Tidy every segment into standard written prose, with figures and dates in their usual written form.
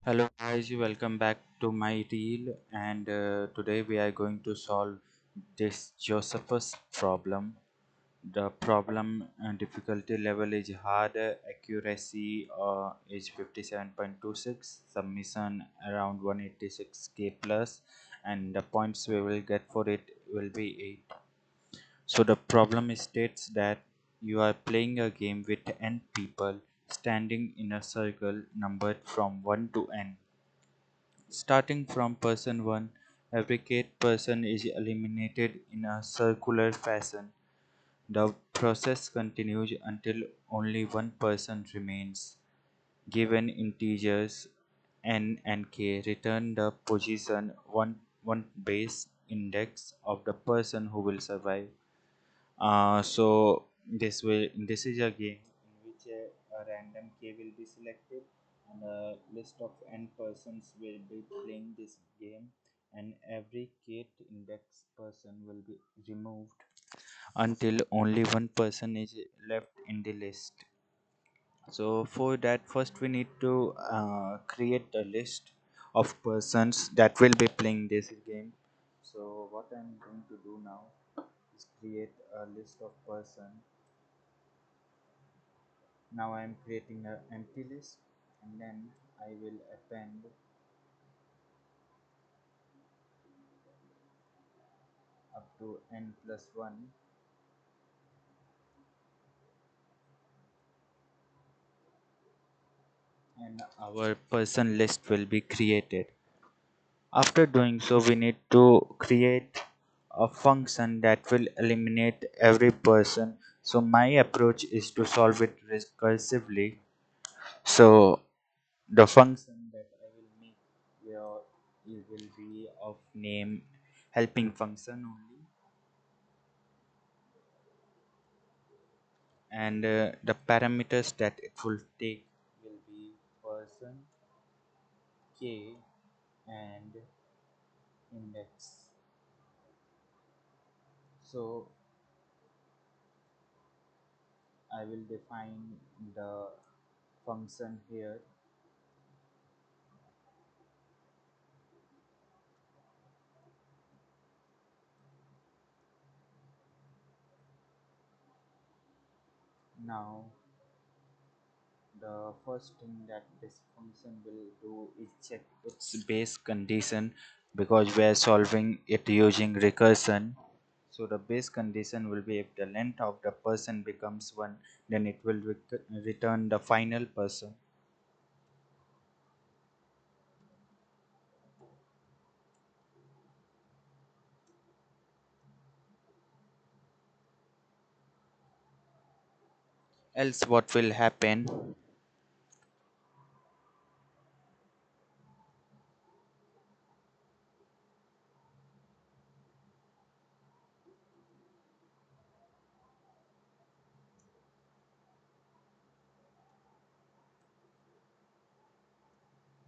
Hello guys, welcome back to my reel and today we are going to solve this Josephus problem. The problem difficulty level is hard, accuracy is 57.26, submission around 186k plus, and the points we will get for it will be 8. So the problem states that you are playing a game with n people standing in a circle numbered from 1 to n. Starting from person 1, every cat person is eliminated in a circular fashion. The process continues until only one person remains. Given integers n and k, return the position one base index of the person who will survive. So this is a game in which a random k will be selected and a list of n persons will be playing this game, and every kth index person will be removed until only one person is left in the list. So for that, first we need to create a list of persons that will be playing this game. So what I'm going to do now is create a list of person. Now I am creating an empty list, and then I will append up to n plus 1, and our person list will be created. After doing so, we need to create a function that will eliminate every person. So my approach is to solve it recursively. So the function that I will make here, it will be of name helping function only, and the parameters that it will take will be person, k, and index. So I will define the function here. Now the first thing that this function will do is check its base condition, because we are solving it using recursion. So the base condition will be, if the length of the person becomes 1, then it will return the final person. Else what will happen,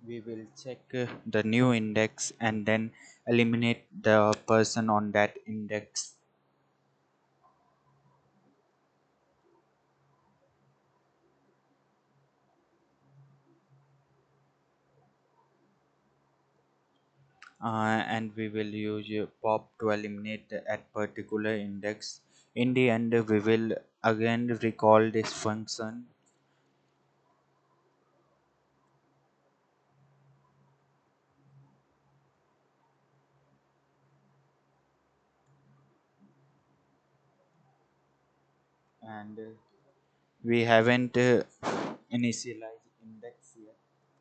we will check the new index and then eliminate the person on that index. And we will use pop to eliminate at particular index. In the end, we will again recall this function, and we haven't initialized index yet,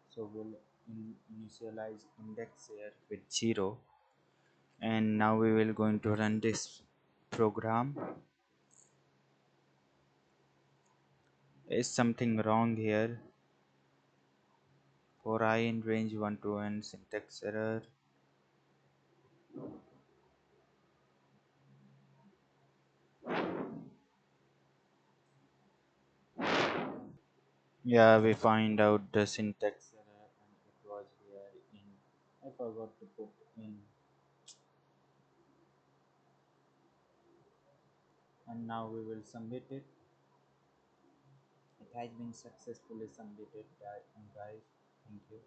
so we'll initialize index here with 0. And now we will going to run this program. Is something wrong here? For I in range 1 to n, syntax error. Yeah, we find out the syntax error, and it was here in, I forgot to put in. And now we will submit it. It has been successfully submitted, guys. Thank you.